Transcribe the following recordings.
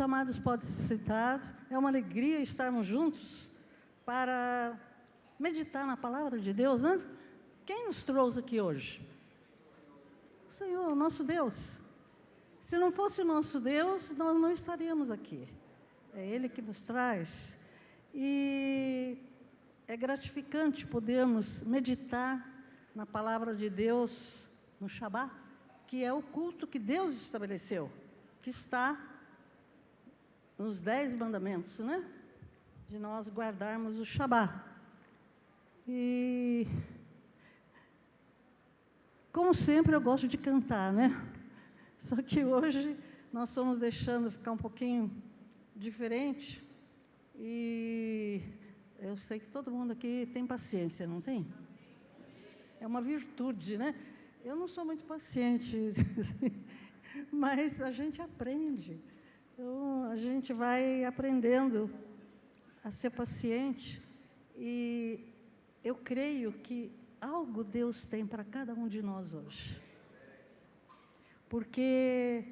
amados podem se sentar. É uma alegria estarmos juntos para meditar na palavra de Deus, né? Quem nos trouxe aqui hoje? O Senhor, o nosso Deus. Se não fosse o nosso Deus, nós não estaríamos aqui. É Ele que nos traz. E é gratificante podermos meditar na palavra de Deus no Shabá, que é o culto que Deus estabeleceu, que está nos 10 mandamentos, né? De nós guardarmos o Shabá. E, como sempre, eu gosto de cantar, né? Só que hoje nós estamos deixando ficar um pouquinho diferente. E eu sei que todo mundo aqui tem paciência, não tem? É uma virtude, né? Eu não sou muito paciente, mas a gente aprende. Então, a gente vai aprendendo a ser paciente. E eu creio que algo Deus tem para cada um de nós hoje. Porque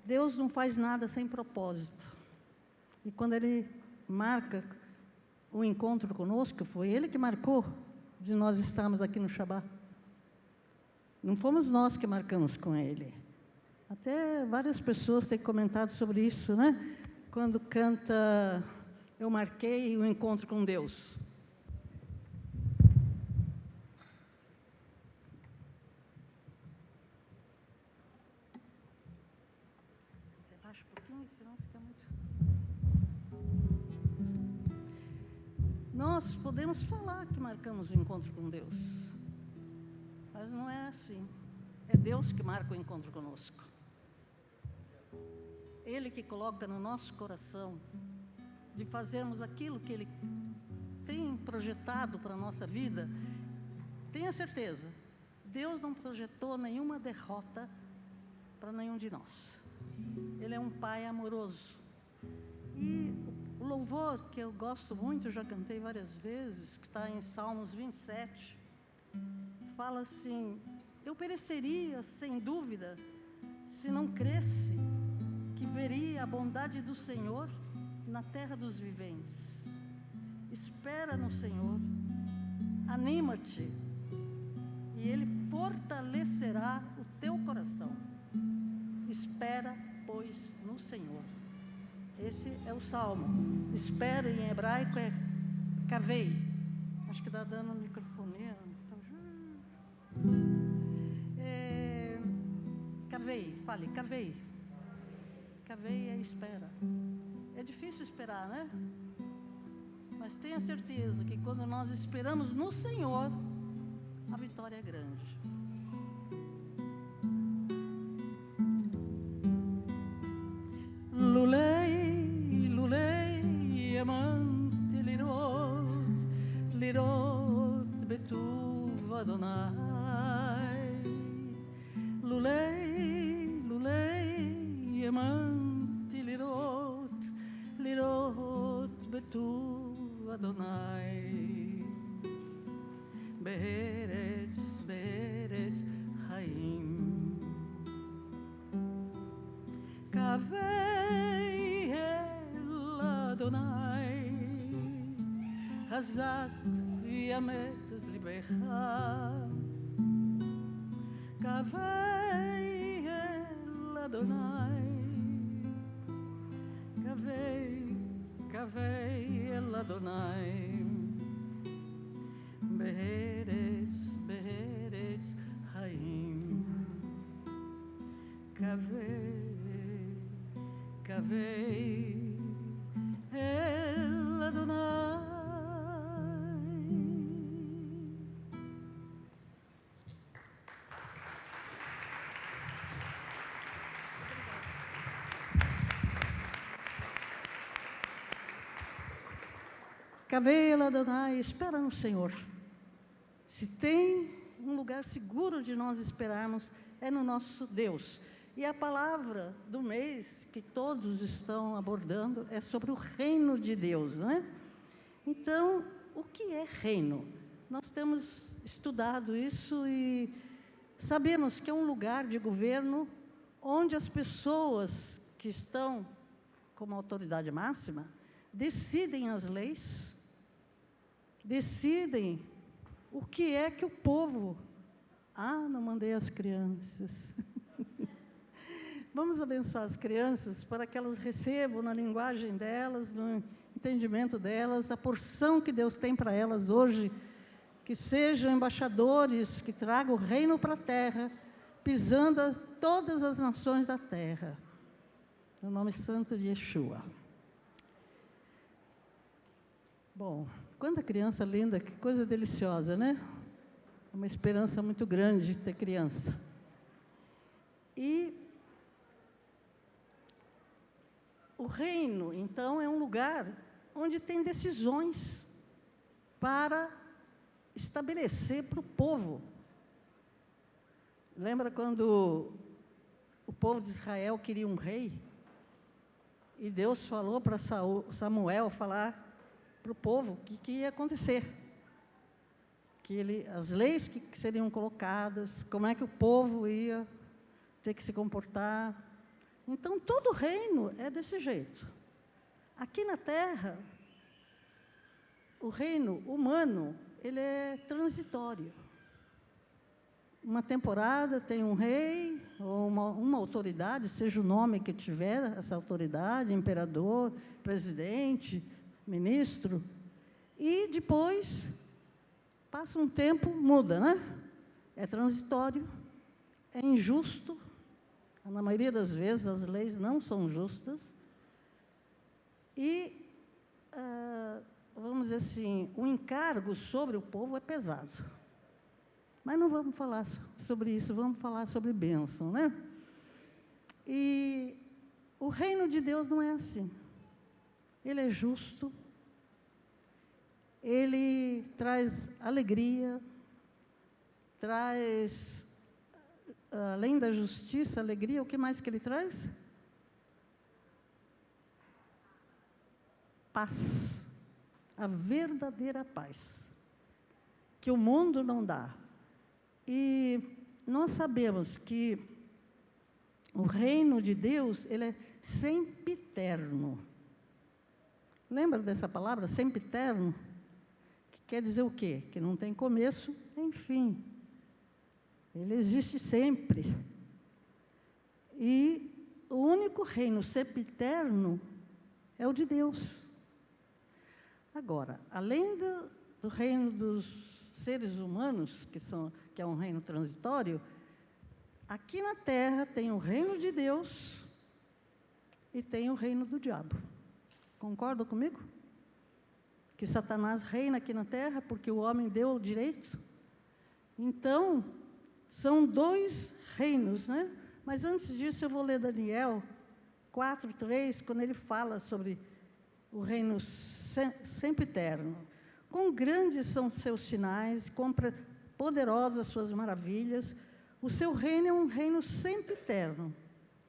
Deus não faz nada sem propósito. E quando Ele marca o encontro conosco, foi Ele que marcou de nós estarmos aqui no Shabá. Não fomos nós que marcamos com Ele. Até várias pessoas têm comentado sobre isso, né? Quando canta, eu marquei o encontro com Deus. Você baixa um pouquinho, senão fica muito... Nós podemos falar que marcamos o encontro com Deus, mas não é assim. É Deus que marca o encontro conosco. Ele que coloca no nosso coração de fazermos aquilo que Ele tem projetado para a nossa vida. Tenha certeza, Deus não projetou nenhuma derrota para nenhum de nós. Ele é um Pai amoroso. E o louvor que eu gosto muito, já cantei várias vezes, que está em Salmos 27, fala assim: eu pereceria, sem dúvida, se não cresce que veria a bondade do Senhor na terra dos viventes. Espera no Senhor, anima-te, e Ele fortalecerá o teu coração. Espera, pois, no Senhor. Esse é o Salmo. Espera em hebraico é kavei. Acho que está dando microfonia. Kavei, fale, kavei. Kavei é espera. É difícil esperar, né? Mas tenha certeza que quando nós esperamos no Senhor, a vitória é grande. Lulei, lulei, amante lirot betuv Adonai. Lulei, lulei, amante lirot betuv Adonai. Beretz, beretz chaim. Kavei el Adonai, Hazak yamet libecha. Kavei el Adonai, Kavei, kavei el Adonai. Beretz, beretz chaim. Kavei, kavei el Adonai. Kavei el Adonai, espera no Senhor. Se tem um lugar seguro de nós esperarmos, é no nosso Deus. E a palavra do mês que todos estão abordando é sobre o reino de Deus, não é? Então, o que é reino? Nós temos estudado isso e sabemos que é um lugar de governo onde as pessoas que estão como autoridade máxima, decidem as leis, decidem o que é que o povo... não mandei as crianças. Vamos abençoar as crianças para que elas recebam na linguagem delas, no entendimento delas, a porção que Deus tem para elas hoje, que sejam embaixadores, que tragam o reino para a terra, pisando todas as nações da terra. No nome santo de Yeshua. Bom, quanta criança linda, que coisa deliciosa, né? É uma esperança muito grande de ter criança. E o reino, então, é um lugar onde tem decisões para estabelecer para o povo. Lembra quando o povo de Israel queria um rei? E Deus falou para Samuel falar para o povo o que ia acontecer. As leis que seriam colocadas, como é que o povo ia ter que se comportar. Então, todo reino é desse jeito. Aqui na Terra, o reino humano, ele é transitório. Uma temporada tem um rei, ou uma autoridade, seja o nome que tiver essa autoridade, imperador, presidente, ministro, e depois, passa um tempo, muda, né? É transitório, é injusto, na maioria das vezes as leis não são justas, e, vamos dizer assim, o encargo sobre o povo é pesado. Mas não vamos falar sobre isso, vamos falar sobre bênção, né? E o reino de Deus não é assim. Ele é justo, ele traz alegria, traz, além da justiça, alegria, o que mais que ele traz? Paz, a verdadeira paz, que o mundo não dá. E nós sabemos que o reino de Deus, ele é sempiterno. Lembra dessa palavra, sempiterno? Que quer dizer o quê? Que não tem começo nem fim. Ele existe sempre. E o único reino sempiterno é o de Deus. Agora, além do reino dos seres humanos, que é um reino transitório, aqui na Terra tem o reino de Deus e tem o reino do diabo. Concordam comigo? Que Satanás reina aqui na Terra porque o homem deu o direito? Então, são dois reinos, né? Mas antes disso eu vou ler Daniel 4:3, quando ele fala sobre o reino sempiterno. Quão grandes são seus sinais, quão poderosas suas maravilhas. O seu reino é um reino sempiterno,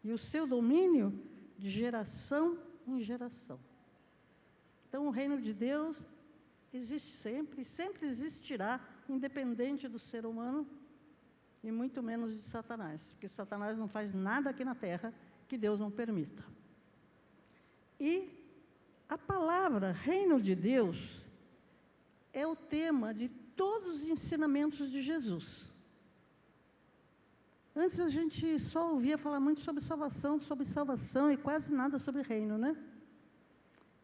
e o seu domínio de geração em geração. Então, o reino de Deus existe sempre, e sempre existirá, independente do ser humano, e muito menos de Satanás, porque Satanás não faz nada aqui na Terra que Deus não permita. E a palavra reino de Deus é o tema de todos os ensinamentos de Jesus. Antes a gente só ouvia falar muito sobre salvação e quase nada sobre reino, né?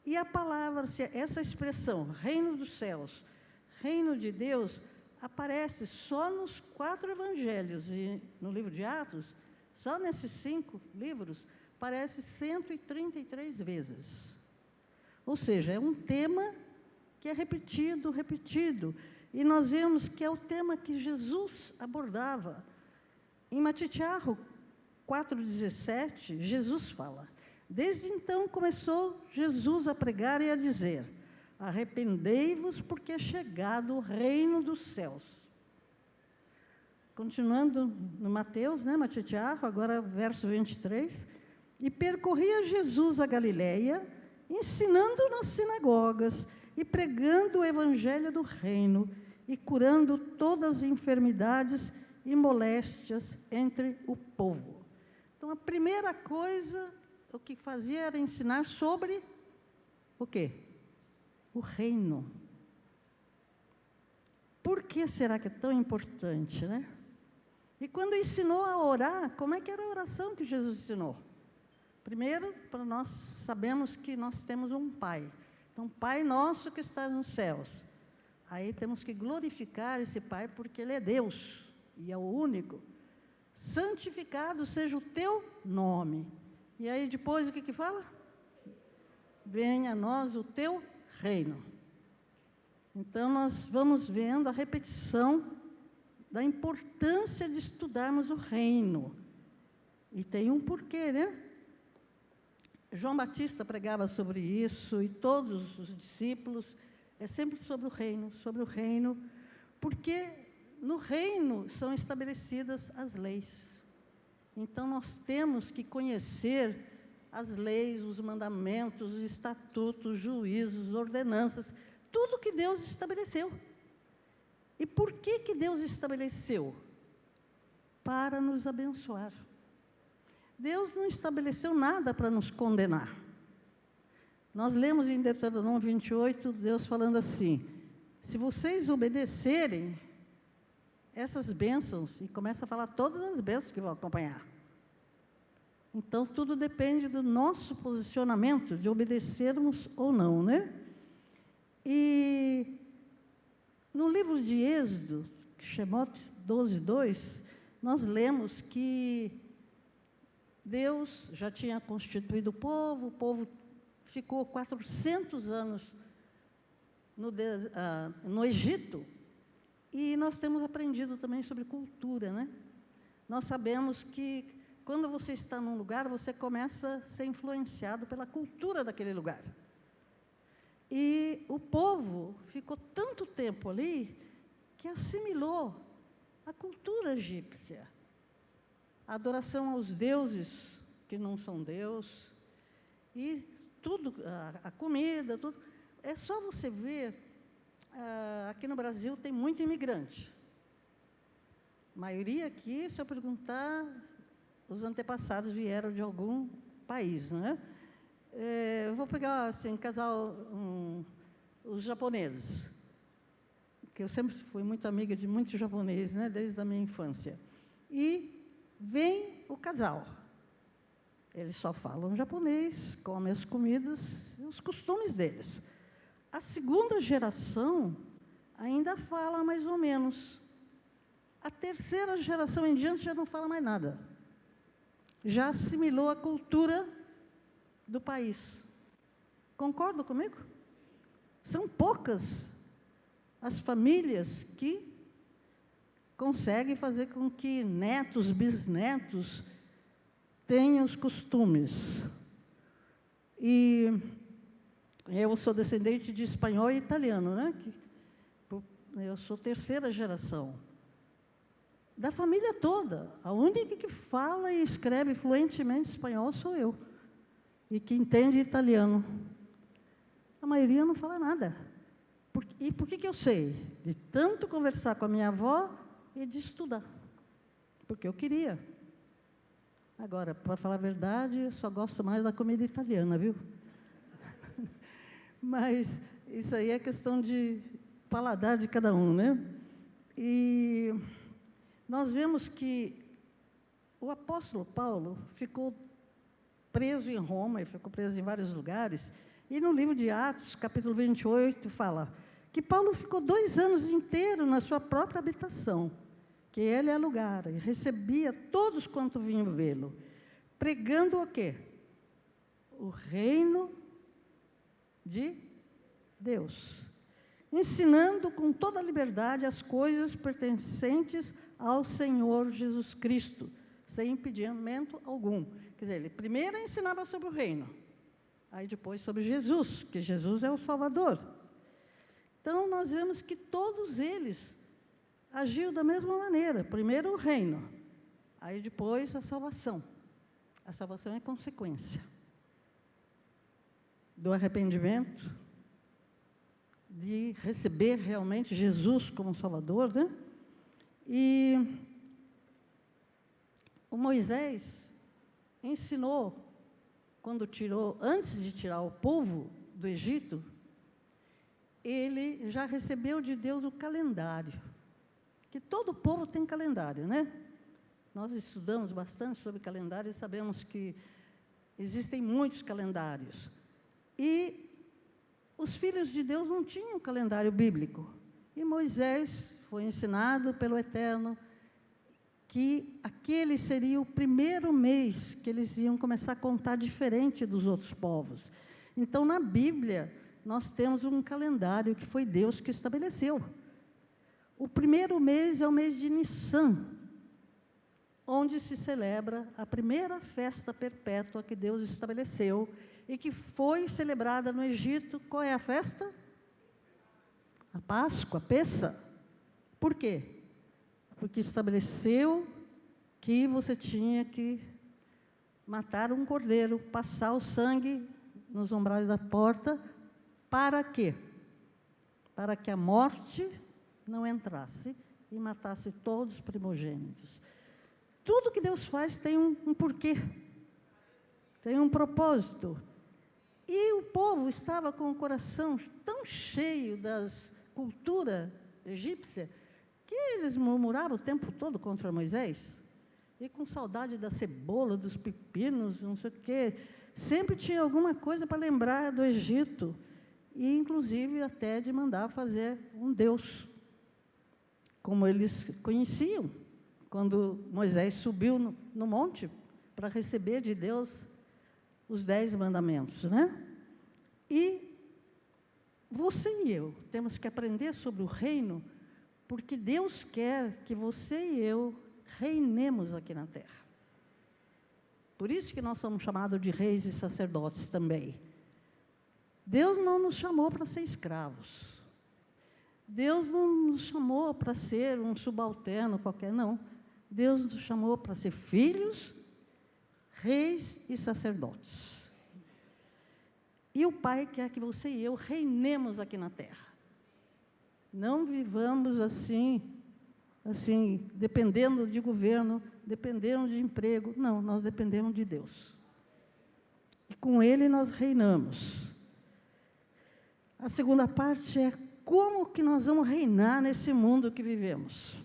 E a palavra, essa expressão, reino dos céus, reino de Deus, aparece só nos 4 evangelhos, e no livro de Atos, só nesses 5 livros, aparece 133 vezes. Ou seja, é um tema que é repetido, e nós vemos que é o tema que Jesus abordava. Em Matitiarro 4:17, Jesus fala: desde então começou Jesus a pregar e a dizer: arrependei-vos, porque é chegado o reino dos céus. Continuando no Mateus, né, Matitiarro, agora verso 23, e percorria Jesus a Galileia, ensinando nas sinagogas, e pregando o evangelho do reino, e curando todas as enfermidades e moléstias entre o povo. Então, a primeira coisa o que fazia era ensinar sobre o quê? O reino. Por que será que é tão importante, né? E quando ensinou a orar, como é que era a oração que Jesus ensinou? Primeiro, para nós sabemos que nós temos um Pai. Então, Pai nosso que está nos céus. Aí temos que glorificar esse Pai, porque Ele é Deus, e é o único. Santificado seja o teu nome. E aí depois o que fala? Venha a nós o teu reino. Então, nós vamos vendo a repetição da importância de estudarmos o reino. E tem um porquê, né? João Batista pregava sobre isso, e todos os discípulos, é sempre sobre o reino, porque no reino são estabelecidas as leis. Então, nós temos que conhecer as leis, os mandamentos, os estatutos, os juízos, ordenanças, tudo que Deus estabeleceu. E por que Deus estabeleceu? Para nos abençoar. Deus não estabeleceu nada para nos condenar. Nós lemos em Deuteronômio 28, Deus falando assim, se vocês obedecerem essas bênçãos, e começa a falar todas as bênçãos que vão acompanhar. Então, tudo depende do nosso posicionamento, de obedecermos ou não, né? E no livro de Êxodo, Shemot 12:2, nós lemos que Deus já tinha constituído o povo ficou 400 anos no Egito, e nós temos aprendido também sobre cultura, né? Nós sabemos que quando você está num lugar, você começa a ser influenciado pela cultura daquele lugar. E o povo ficou tanto tempo ali que assimilou a cultura egípcia. A adoração aos deuses que não são Deus, e tudo, a comida, tudo. É só você ver, aqui no Brasil tem muito imigrante. A maioria aqui, se eu perguntar, os antepassados vieram de algum país, não é? Eu vou pegar, assim, os japoneses, que eu sempre fui muito amiga de muitos japoneses, né, desde a minha infância. E vem o casal. Eles só falam japonês, comem as comidas e os costumes deles. A segunda geração ainda fala mais ou menos. A terceira geração em diante já não fala mais nada. Já assimilou a cultura do país. Concordam comigo? São poucas as famílias que conseguem fazer com que netos, bisnetos tenham os costumes. E eu sou descendente de espanhol e italiano, né? Eu sou terceira geração. Da família toda, a única que fala e escreve fluentemente espanhol sou eu. E que entende italiano. A maioria não fala nada. E por que eu sei? De tanto conversar com a minha avó e de estudar. Porque eu queria. Agora, para falar a verdade, eu só gosto mais da comida italiana, viu? Mas isso aí é questão de paladar de cada um, né? E nós vemos que o apóstolo Paulo ficou preso em Roma, ele ficou preso em vários lugares, e no livro de Atos, capítulo 28, fala que Paulo ficou 2 anos inteiros na sua própria habitação, que ele alugara, e recebia todos quanto vinham vê-lo, pregando o quê? O reino de Deus, ensinando com toda a liberdade as coisas pertencentes ao Senhor Jesus Cristo, sem impedimento algum. Quer dizer, ele primeiro ensinava sobre o reino, aí depois sobre Jesus, que Jesus é o Salvador. Então, nós vemos que todos eles agiam da mesma maneira. Primeiro o reino, aí depois a salvação. A salvação é consequência do arrependimento, de receber realmente Jesus como Salvador, né? E o Moisés ensinou antes de tirar o povo do Egito, ele já recebeu de Deus o calendário. Que todo povo tem calendário, né? Nós estudamos bastante sobre calendário e sabemos que existem muitos calendários. E os filhos de Deus não tinham calendário bíblico. E Moisés foi ensinado pelo Eterno que aquele seria o primeiro mês que eles iam começar a contar diferente dos outros povos. Então, na Bíblia, nós temos um calendário que foi Deus que estabeleceu. O primeiro mês é o mês de Nissan, onde se celebra a primeira festa perpétua que Deus estabeleceu e que foi celebrada no Egito. Qual é a festa? A Páscoa, a Pessa. Por quê? Porque estabeleceu que você tinha que matar um cordeiro, passar o sangue nos umbrais da porta. Para quê? Para que a morte não entrasse e matasse todos os primogênitos. Tudo que Deus faz tem um porquê, tem um propósito. E o povo estava com o coração tão cheio das culturas egípcias que eles murmuravam o tempo todo contra Moisés. E com saudade da cebola, dos pepinos, não sei o quê. Sempre tinha alguma coisa para lembrar do Egito. E, inclusive, até de mandar fazer um Deus, como eles conheciam, quando Moisés subiu no monte para receber de Deus os 10 mandamentos, né? E você e eu temos que aprender sobre o reino, porque Deus quer que você e eu reinemos aqui na terra. Por isso que nós somos chamados de reis e sacerdotes também. Deus não nos chamou para ser escravos. Deus não nos chamou para ser um subalterno qualquer, não. Deus nos chamou para ser filhos, reis e sacerdotes. E o Pai quer que você e eu reinemos aqui na terra. Não vivamos assim, dependendo de governo, dependendo de emprego. Não, nós dependemos de Deus. E com Ele nós reinamos. A segunda parte é como que nós vamos reinar nesse mundo que vivemos.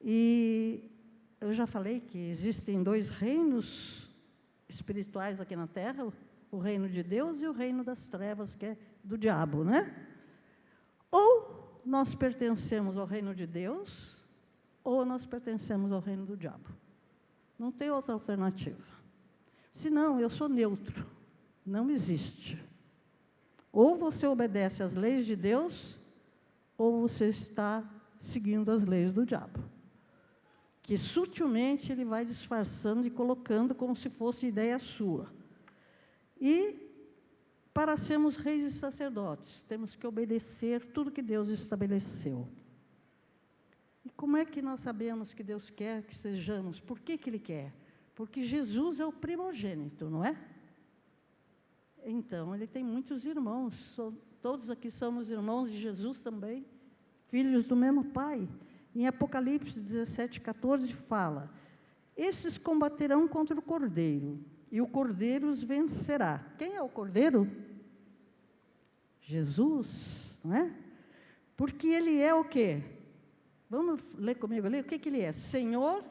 E eu já falei que existem 2 reinos espirituais aqui na terra, o reino de Deus e o reino das trevas, que é do diabo, né? Ou nós pertencemos ao reino de Deus, ou nós pertencemos ao reino do diabo. Não tem outra alternativa. Senão, eu sou neutro. Não existe. Ou você obedece às leis de Deus, ou você está seguindo as leis do diabo. Que sutilmente ele vai disfarçando e colocando como se fosse ideia sua. E, para sermos reis e sacerdotes, temos que obedecer tudo que Deus estabeleceu. E como é que nós sabemos que Deus quer que sejamos? Por que Ele quer? Porque Jesus é o primogênito, não é? Então, Ele tem muitos irmãos. Todos aqui somos irmãos de Jesus também, filhos do mesmo Pai. Em Apocalipse 17:14 fala: esses combaterão contra o Cordeiro, e o Cordeiro os vencerá. Quem é o Cordeiro? Jesus, não é? Porque Ele é o quê? Vamos ler comigo ali? O que Ele é? Senhor,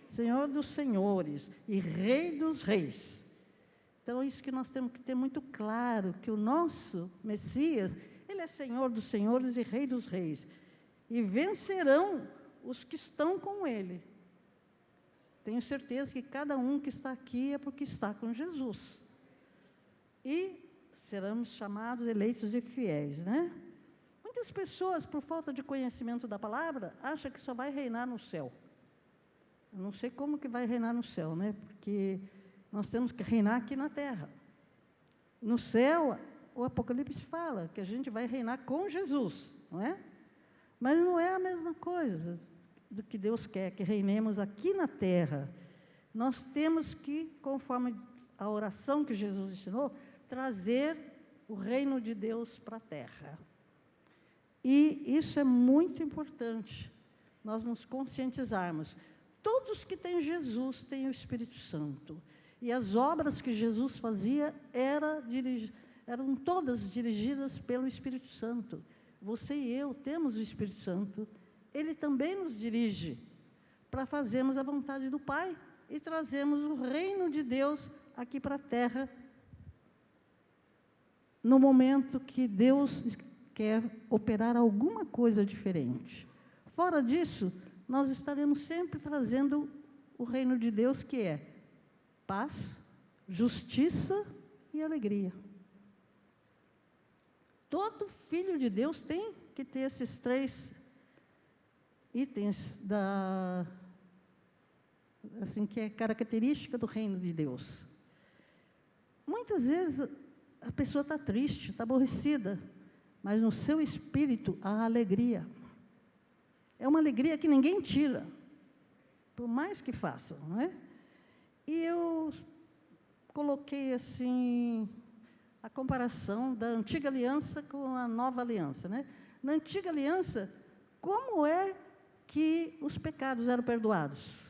Senhor dos senhores e Rei dos reis. Então, é isso que nós temos que ter muito claro, que o nosso Messias, Ele é Senhor dos senhores e Rei dos reis. E vencerão os que estão com Ele. Tenho certeza que cada um que está aqui é porque está com Jesus. E seremos chamados eleitos e fiéis, né? Muitas pessoas, por falta de conhecimento da palavra, acham que só vai reinar no céu. Eu não sei como que vai reinar no céu, né? Porque nós temos que reinar aqui na terra. No céu, o Apocalipse fala que a gente vai reinar com Jesus, não é? Mas não é a mesma coisa do que Deus quer, que reinemos aqui na terra. Nós temos que, conforme a oração que Jesus ensinou, trazer o reino de Deus para a terra. E isso é muito importante, nós nos conscientizarmos. Todos que têm Jesus têm o Espírito Santo. E as obras que Jesus fazia eram todas dirigidas pelo Espírito Santo. Você e eu temos o Espírito Santo. Ele também nos dirige para fazermos a vontade do Pai e trazermos o reino de Deus aqui para a terra, no momento que Deus quer operar alguma coisa diferente. Fora disso, nós estaremos sempre trazendo o reino de Deus, que é paz, justiça e alegria. Todo filho de Deus tem que ter esses 3 itens assim, que é característica do reino de Deus. Muitas vezes a pessoa está triste, está aborrecida, mas no seu espírito há alegria. É uma alegria que ninguém tira, por mais que façam, não é? E eu coloquei assim a comparação da antiga aliança com a nova aliança, né? Na antiga aliança, como é que os pecados eram perdoados?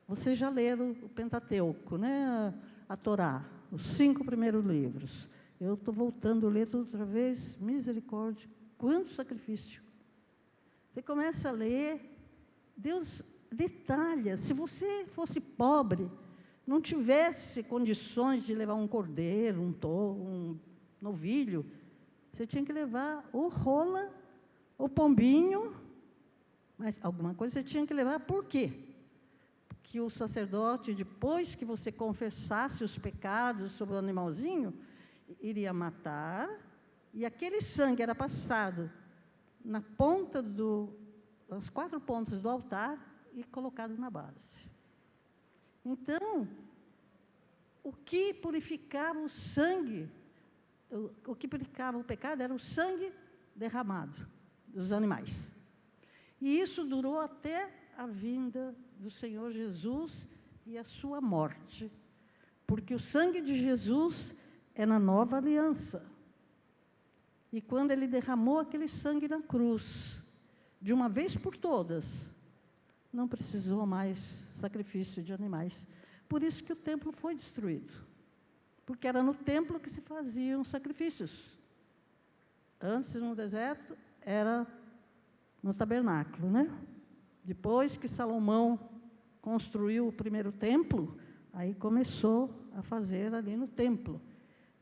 Vocês já leram o Pentateuco, né? A Torá, os 5 primeiros livros. Eu estou voltando a ler tudo outra vez, misericórdia, quanto sacrifício. Você começa a ler, Deus detalha. Se você fosse pobre, não tivesse condições de levar um cordeiro, um novilho, você tinha que levar ou rola, ou pombinho, mas alguma coisa você tinha que levar. Por quê? Porque o sacerdote, depois que você confessasse os pecados sobre o animalzinho, iria matar, e aquele sangue era passado na ponta nas 4 pontas do altar e colocado na base. Então, o que purificava o sangue, o que purificava o pecado era o sangue derramado dos animais. E isso durou até a vinda do Senhor Jesus e a sua morte. Porque o sangue de Jesus é na nova aliança. E quando ele derramou aquele sangue na cruz, de uma vez por todas, não precisou mais sacrifício de animais. Por isso que o templo foi destruído. Porque era no templo que se faziam sacrifícios. Antes, no deserto, era no tabernáculo, né? Depois que Salomão construiu o primeiro templo, aí começou a fazer ali no templo.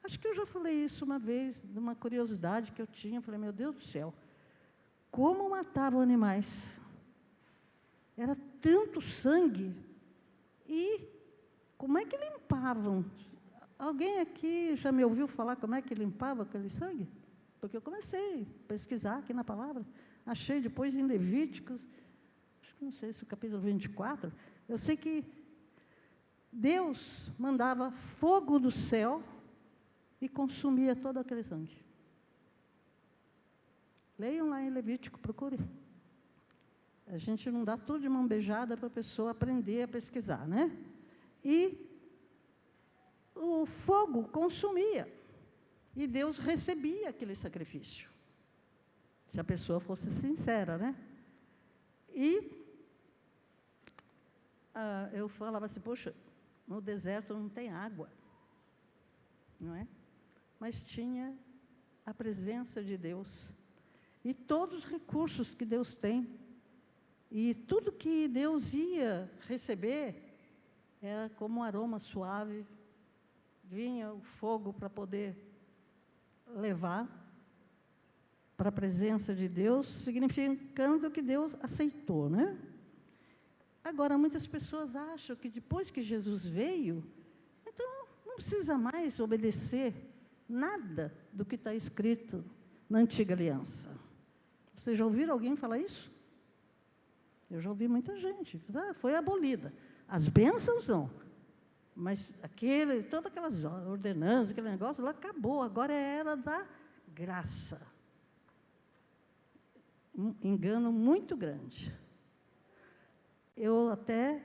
Acho que eu já falei isso uma vez, de uma curiosidade que eu tinha. Falei, meu Deus do céu, como matavam animais? Era tanto sangue. E como é que limpavam? Alguém aqui já me ouviu falar como é que limpava aquele sangue? Porque eu comecei a pesquisar aqui na palavra. Achei depois em Levíticos, acho que não sei se o capítulo 24, eu sei que Deus mandava fogo do céu e consumia todo aquele sangue. Leiam lá em Levítico, procurem. A gente não dá tudo de mão beijada para a pessoa aprender a pesquisar, né? E o fogo consumia. E Deus recebia aquele sacrifício. Se a pessoa fosse sincera, né? E eu falava assim, poxa, no deserto não tem água, não é? Mas tinha a presença de Deus. E todos os recursos que Deus tem. E tudo que Deus ia receber era como um aroma suave. Vinha o fogo para poder levar para a presença de Deus, significando que Deus aceitou, né? Agora, muitas pessoas acham que depois que Jesus veio, então não precisa mais obedecer nada do que está escrito na antiga aliança. Vocês já ouviram alguém falar isso? Eu já ouvi muita gente. Foi abolida. As bênçãos não. Mas todas aquelas ordenanças, aquele negócio lá acabou. Agora é era da graça. Um engano muito grande. Eu até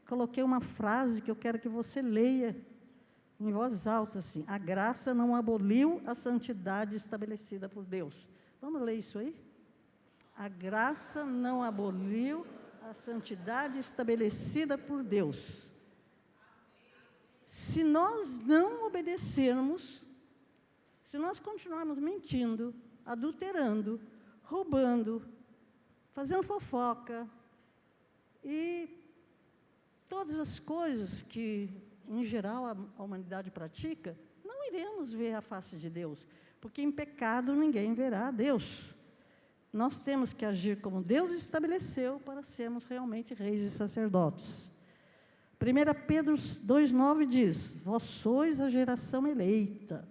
coloquei uma frase que eu quero que você leia em voz alta, assim. A graça não aboliu a santidade estabelecida por Deus. Vamos ler isso aí? A graça não aboliu a santidade estabelecida por Deus. Se nós não obedecermos, se nós continuarmos mentindo, adulterando, roubando, fazendo fofoca e todas as coisas que, em geral, a humanidade pratica, não iremos ver a face de Deus, porque em pecado ninguém verá a Deus. Nós temos que agir como Deus estabeleceu para sermos realmente reis e sacerdotes. 1 Pedro 2,9 diz, vós sois a geração eleita.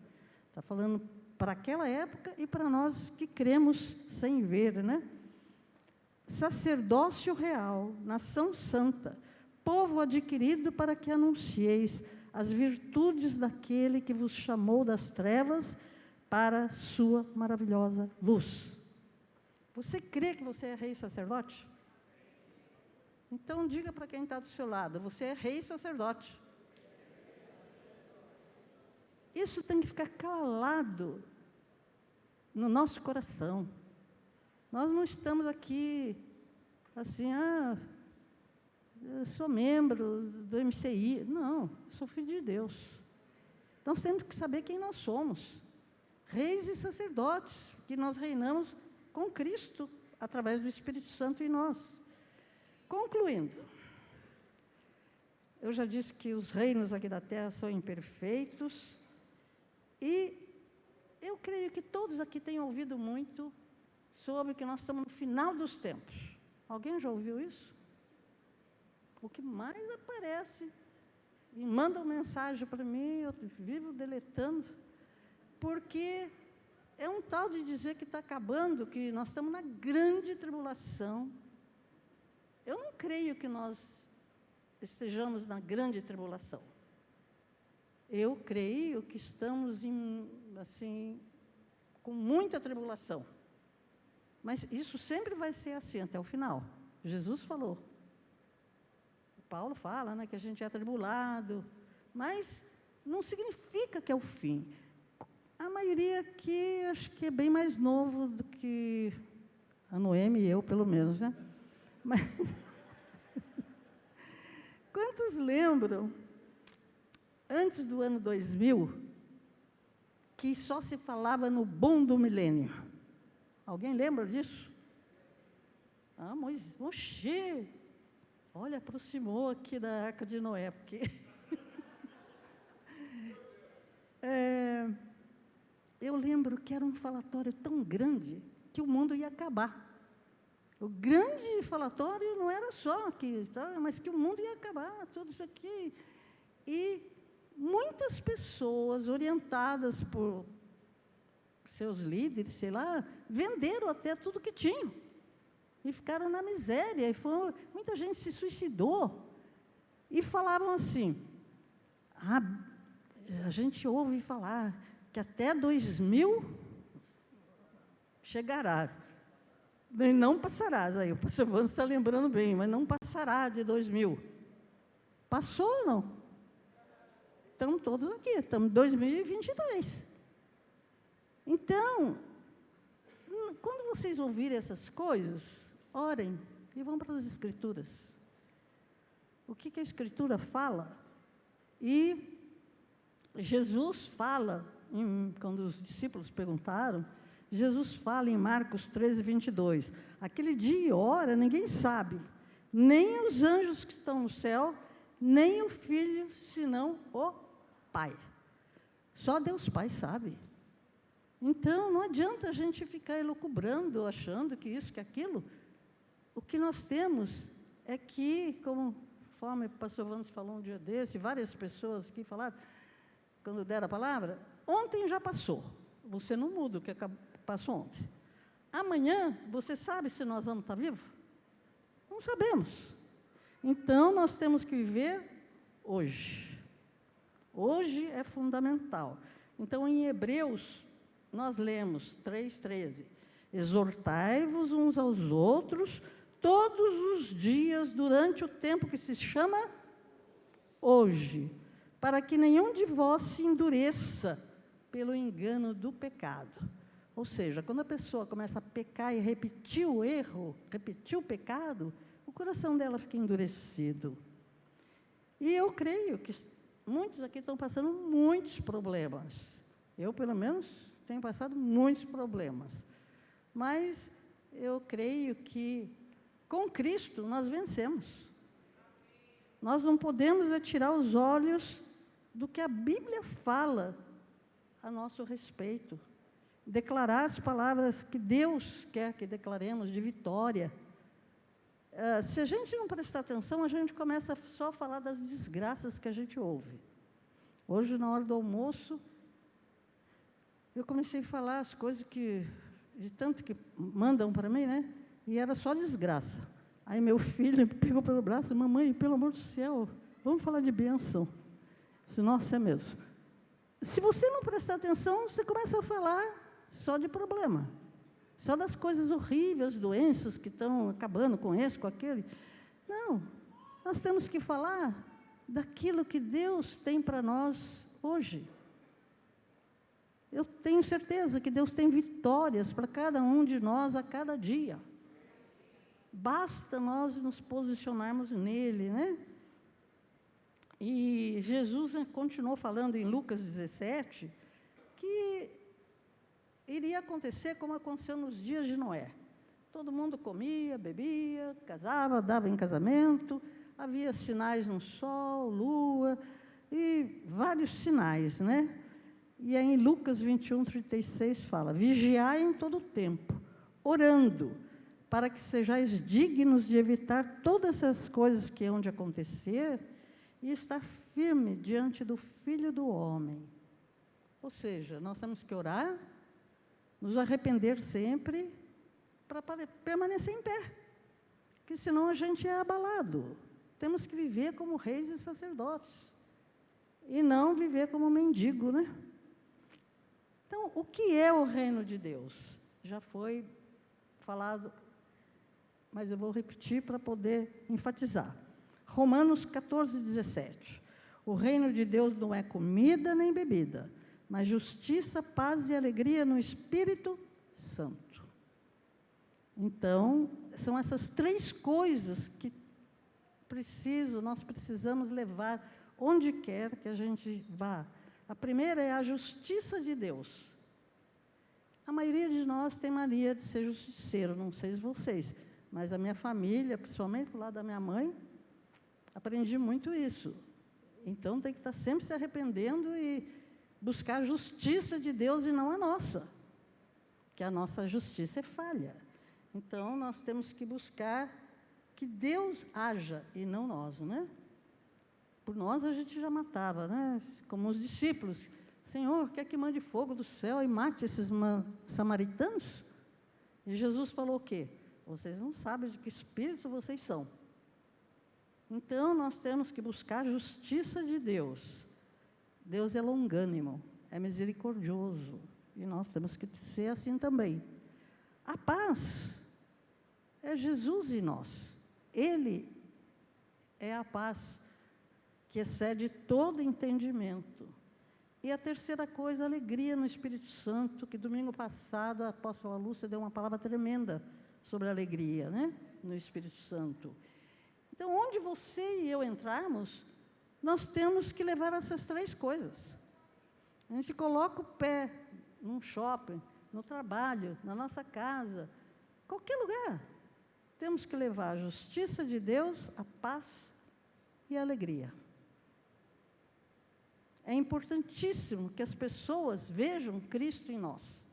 Está falando para aquela época e para nós que cremos sem ver, né? Sacerdócio real, nação santa, povo adquirido para que anuncieis as virtudes daquele que vos chamou das trevas para sua maravilhosa luz. Você crê que você é rei e sacerdote? Então diga para quem está do seu lado, você é rei e sacerdote. Isso tem que ficar calado no nosso coração. Nós não estamos aqui assim, eu sou membro do MCI. Não, eu sou filho de Deus. Nós temos que saber quem nós somos. Reis e sacerdotes, que nós reinamos com Cristo, através do Espírito Santo em nós. Concluindo, eu já disse que os reinos aqui da terra são imperfeitos, e eu creio que todos aqui têm ouvido muito sobre que nós estamos no final dos tempos. Alguém já ouviu isso? O que mais aparece, e mandam mensagem para mim, eu vivo deletando, porque é um tal de dizer que está acabando, que nós estamos na grande tribulação. Eu não creio que nós estejamos na grande tribulação. Eu creio que estamos com muita tribulação. Mas isso sempre vai ser assim, até o final. Jesus falou. Paulo fala, né, que a gente é atribulado. Mas não significa que é o fim. A maioria aqui, acho que é bem mais novo do que a Noemi e eu, pelo menos, né? Mas quantos lembram, antes do ano 2000, que só se falava no boom do milênio? Alguém lembra disso? Moisés, olha, aproximou aqui da Arca de Noé, porque eu lembro que era um falatório tão grande que o mundo ia acabar. O grande falatório não era só aqui, tá? Mas que o mundo ia acabar, tudo isso aqui. E muitas pessoas orientadas por seus líderes, sei lá, venderam até tudo que tinham. E ficaram na miséria. Muita gente se suicidou. E falavam assim, a gente ouve falar que até 2000 chegará. Não passará, aí o pastor Vando está lembrando bem, mas não passará de 2000. Passou ou não? Estamos todos aqui, estamos em 2023. Então, quando vocês ouvirem essas coisas, orem e vão para as Escrituras. O que a Escritura fala? E Jesus fala, quando os discípulos perguntaram, Jesus fala em Marcos 13, 22. Aquele dia e hora ninguém sabe, nem os anjos que estão no céu, nem o Filho, senão o Pai. Só Deus Pai sabe. Então, não adianta a gente ficar elucubrando, achando que isso, que aquilo. O que nós temos é que, conforme o pastor Vance falou um dia desse, várias pessoas aqui falaram, quando deram a palavra, ontem já passou. Você não muda o que passou ontem. Amanhã, você sabe se nós vamos estar vivos? Não sabemos. Então, nós temos que viver hoje. Hoje é fundamental. Então, em Hebreus, nós lemos 3,13. Exortai-vos uns aos outros todos os dias durante o tempo que se chama hoje, para que nenhum de vós se endureça pelo engano do pecado. Ou seja, quando a pessoa começa a pecar e repetir o erro, repetir o pecado, o coração dela fica endurecido. E eu creio que muitos aqui estão passando muitos problemas. Eu, pelo menos, tenho passado muitos problemas. Mas eu creio que, com Cristo, nós vencemos. Nós não podemos tirar os olhos do que a Bíblia fala a nosso respeito. Declarar as palavras que Deus quer que declaremos de vitória. Se a gente não prestar atenção, a gente começa só a falar das desgraças que a gente ouve. Hoje, na hora do almoço, eu comecei a falar as coisas que, de tanto que mandam para mim, né? E era só desgraça. Aí meu filho me pegou pelo braço, mamãe, pelo amor do céu, vamos falar de bênção. Eu disse, nossa, é mesmo. Se você não prestar atenção, você começa a falar só de problema. Só das coisas horríveis, doenças que estão acabando com esse, com aquele. Não, nós temos que falar daquilo que Deus tem para nós hoje. Eu tenho certeza que Deus tem vitórias para cada um de nós a cada dia. Basta nós nos posicionarmos nele, né? E Jesus continuou falando em Lucas 17, que iria acontecer como aconteceu nos dias de Noé. Todo mundo comia, bebia, casava, dava em casamento, havia sinais no sol, lua, e vários sinais, né? E aí em Lucas 21:36 fala, vigiai em todo o tempo, orando, para que sejais dignos de evitar todas essas coisas que hão de acontecer e estar firme diante do Filho do Homem. Ou seja, nós temos que orar, nos arrepender sempre, para permanecer em pé, porque senão a gente é abalado. Temos que viver como reis e sacerdotes, e não viver como mendigo, né? Então, o que é o reino de Deus? Já foi falado, mas eu vou repetir para poder enfatizar. Romanos 14:17. O reino de Deus não é comida nem bebida, mas justiça, paz e alegria no Espírito Santo. Então, são essas três coisas que nós precisamos levar onde quer que a gente vá. A primeira é a justiça de Deus. A maioria de nós tem mania de ser justiceiro, não sei se vocês, mas a minha família, principalmente do lado da minha mãe, aprendi muito isso. Então, tem que estar sempre se arrependendo e buscar a justiça de Deus e não a nossa, que a nossa justiça é falha. Então, nós temos que buscar que Deus haja e não nós, né? Por nós a gente já matava, né? Como os discípulos. Senhor, quer que mande fogo do céu e mate esses samaritanos? E Jesus falou o quê? Vocês não sabem de que espírito vocês são. Então, nós temos que buscar a justiça de Deus. Deus é longânimo, é misericordioso, e nós temos que ser assim também. A paz é Jesus em nós. Ele é a paz que excede todo entendimento. E a terceira coisa, a alegria no Espírito Santo, que domingo passado a apóstola Lúcia deu uma palavra tremenda sobre a alegria, né? No Espírito Santo. Então, onde você e eu entrarmos, nós temos que levar essas três coisas. A gente coloca o pé num shopping, no trabalho, na nossa casa, qualquer lugar. Temos que levar a justiça de Deus, a paz e a alegria. É importantíssimo que as pessoas vejam Cristo em nós.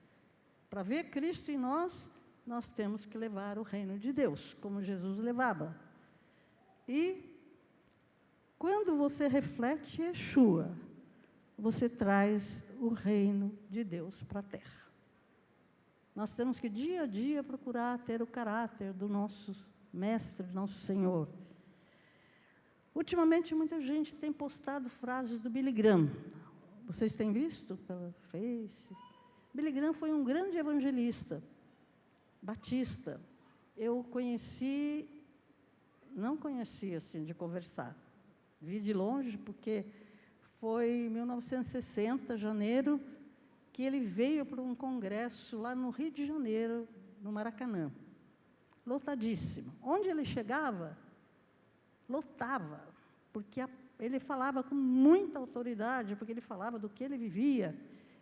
Para ver Cristo em nós, nós temos que levar o reino de Deus, como Jesus levava. E, quando você reflete Yeshua, você traz o reino de Deus para a terra. Nós temos que, dia a dia, procurar ter o caráter do nosso Mestre, nosso Senhor. Ultimamente, muita gente tem postado frases do Billy Graham. Vocês têm visto pela Face? Billy Graham foi um grande evangelista, batista. Eu não conhecia assim de conversar. Vi de longe porque foi em 1960, janeiro, que ele veio para um congresso lá no Rio de Janeiro, no Maracanã. Lotadíssimo. Onde ele chegava, lotava, porque a ele falava com muita autoridade, porque ele falava do que ele vivia.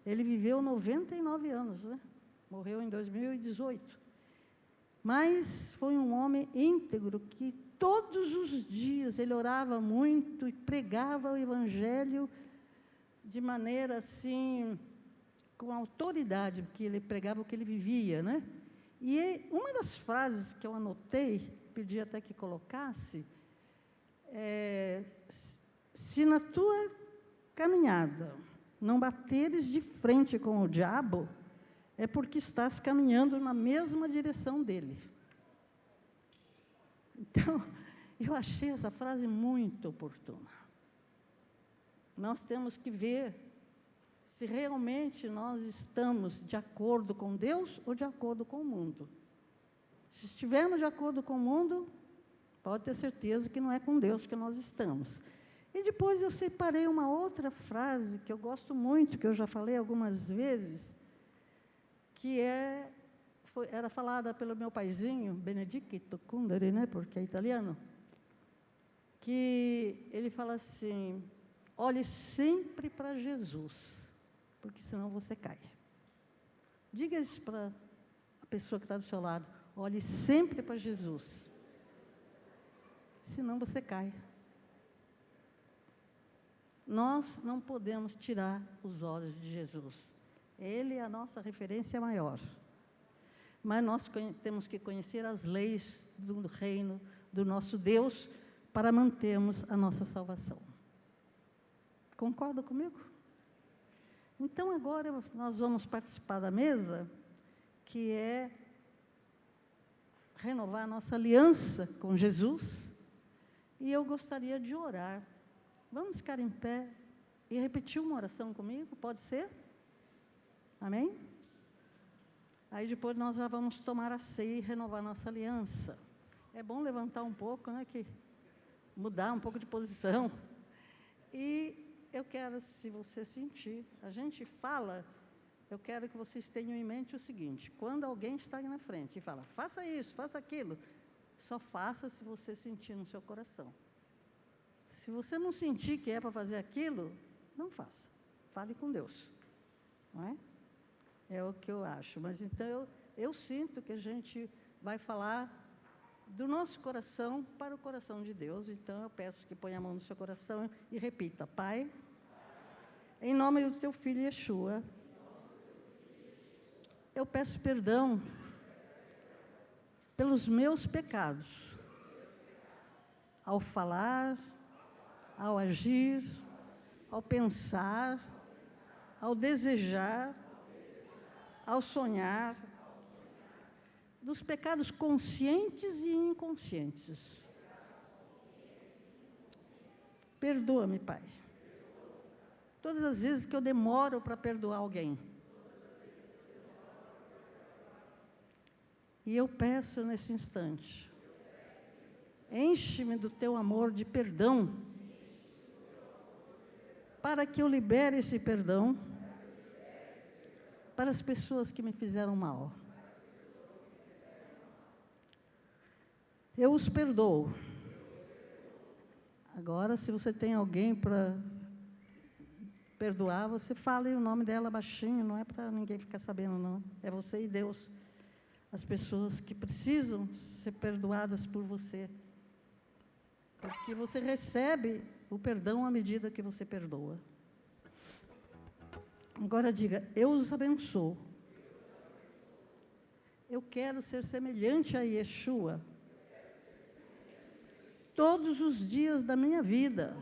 Ele viveu 99 anos, né? Morreu em 2018. Mas foi um homem íntegro, que todos os dias ele orava muito e pregava o Evangelho de maneira assim, com autoridade, porque ele pregava o que ele vivia, né? E uma das frases que eu anotei, pedi até que colocasse, se na tua caminhada não bateres de frente com o diabo, é porque estás caminhando na mesma direção dele. Então, eu achei essa frase muito oportuna. Nós temos que ver se realmente nós estamos de acordo com Deus ou de acordo com o mundo. Se estivermos de acordo com o mundo, pode ter certeza que não é com Deus que nós estamos. E depois eu separei uma outra frase que eu gosto muito, que eu já falei algumas vezes, que era falada pelo meu paizinho, Benedicto Kunderi, né, porque é italiano, que ele fala assim: olhe sempre para Jesus, porque senão você cai. Diga isso para a pessoa que está do seu lado: olhe sempre para Jesus, senão você cai. Nós não podemos tirar os olhos de Jesus. Ele é a nossa referência maior. Mas nós temos que conhecer as leis do reino do nosso Deus para mantermos a nossa salvação. Concorda comigo? Então, agora nós vamos participar da mesa, que é renovar a nossa aliança com Jesus. E eu gostaria de orar. Vamos ficar em pé e repetir uma oração comigo? Pode ser? Amém? Aí depois nós já vamos tomar a ceia e renovar nossa aliança. É bom levantar um pouco, né? Mudar um pouco de posição. E eu quero, se você sentir, a gente fala, eu quero que vocês tenham em mente o seguinte: quando alguém está aí na frente e fala, faça isso, faça aquilo, só faça se você sentir no seu coração. Se você não sentir que é para fazer aquilo, não faça. Fale com Deus. Não é? É o que eu acho. Mas então eu sinto que a gente vai falar do nosso coração para o coração de Deus. Então eu peço que ponha a mão no seu coração e repita: Pai, em nome do teu filho Yeshua, eu peço perdão pelos meus pecados, ao falar, ao agir, ao pensar, ao desejar, ao sonhar, dos pecados conscientes e inconscientes. Perdoa-me, Pai. Todas as vezes que eu demoro para perdoar alguém. E eu peço nesse instante, enche-me do teu amor de perdão, para que eu libere esse perdão para as pessoas que me fizeram mal. Eu os perdoo. Agora, se você tem alguém para perdoar, você fale o nome dela baixinho, não é para ninguém ficar sabendo, não. É você e Deus. As pessoas que precisam ser perdoadas por você. Porque você recebe o perdão à medida que você perdoa. Agora diga: eu os abençoo. Eu quero ser semelhante a Yeshua todos os dias da minha vida.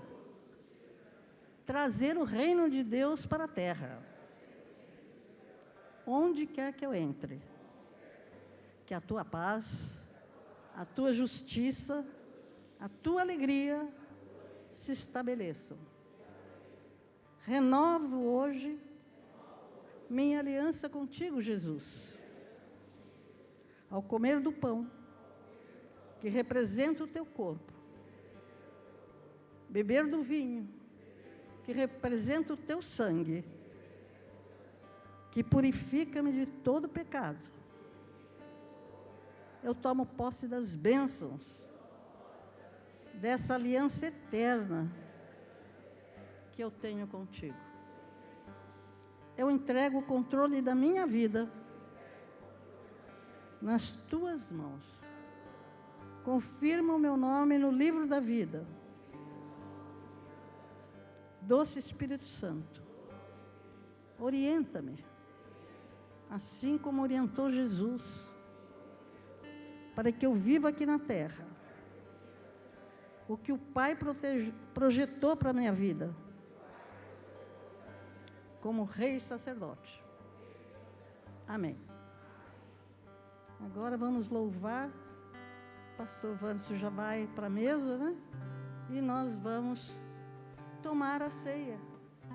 Trazer o reino de Deus para a terra. Onde quer que eu entre. Que a tua paz, a tua justiça, a tua alegria se estabeleçam. Renovo hoje minha aliança contigo, Jesus. Ao comer do pão, que representa o teu corpo, beber do vinho, que representa o teu sangue, que purifica-me de todo pecado. Eu tomo posse das bênçãos, dessa aliança eterna que eu tenho contigo. Eu entrego o controle da minha vida nas tuas mãos. Confirma o meu nome no livro da vida. Doce Espírito Santo, orienta-me, assim como orientou Jesus, para que eu viva aqui na terra o que o Pai projetou para a minha vida, como rei e sacerdote. Amém. Agora vamos louvar. O pastor Vâncio já vai para a mesa, né? E nós vamos tomar a ceia,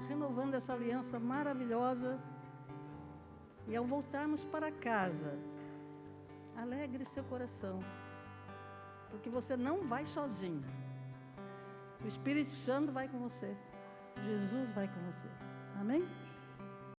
renovando essa aliança maravilhosa. E ao voltarmos para casa, alegre seu coração, porque você não vai sozinho. O Espírito Santo vai com você. Jesus vai com você. Amém?